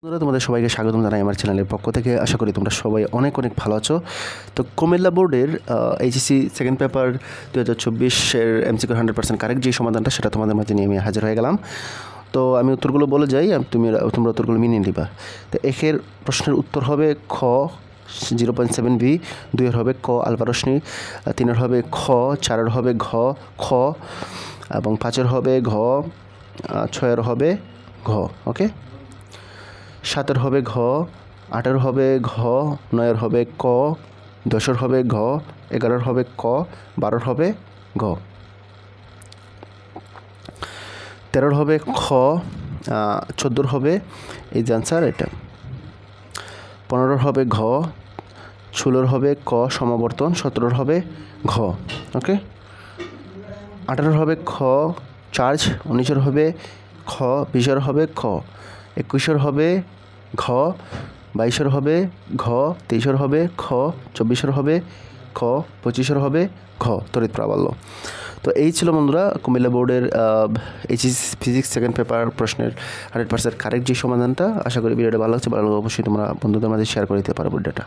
বন্ধুরা তোমাদের সবাইকে স্বাগতম জানাই আমার চ্যানেলের পক্ষ থেকে। আশা করি তোমরা সবাই অনেক ভালো আছো। তো কুমিল্লা বোর্ডের এইচএসসি সেকেন্ড পেপার 2024-এর এমসিকিউ 100% কারেক্ট যে সমাধানটা সেটা তোমাদের মাঝে নিয়ে আমি হাজির হয়ে গেলাম। তো আমি উত্তরগুলো বলে যাই, তোমরা উত্তরগুলো মিলিয়ে নিবা। তো একের প্রশ্নের উত্তর হবে খ 0.7 বি, 2-এর হবে ক আলফা রশ্মি, 3-এর হবে খ, 4-এর হবে ঘ খ, এবং 5-এর হবে ঘ, 6-এর হবে ঘ। ওকে, 7-এর হবে ঘ, 8-এর হবে ঘ, 9-এর হবে ক, 10-এর হবে ঘ, 11-এর হবে ক, 12-এর হবে ঘ, 13-এর হবে খ, 14-এর হবে এই যে আনসার এটা, 15-এর হবে ঘ, 16-এর হবে ক সমাবর্তন, 17-এর হবে ঘ। ওকে, 18-এর হবে খ চার্জ, 19-এর হবে খ, 20-এর হবে খ, 21-এর হবে ঘ, 22-এর হবে ঘ, 23-এর হবে খ, 24-এর হবে খ, 25-এর হবে ঘ। তড়িৎ প্রাবল্য। তো এই ছিল বন্ধুরা কুমিল্লা বোর্ডের এইচএসসি ফিজিক্স সেকেন্ড পেপার প্রশ্নের 100% কারেক্ট যে সমাধানটা। আশা করি ভিডিওটা ভালো লাগছে। ভালো লাগলে অবশ্যই তোমরা বন্ধুদের মাঝে শেয়ার করে দিতে পারো ভিডিওটা।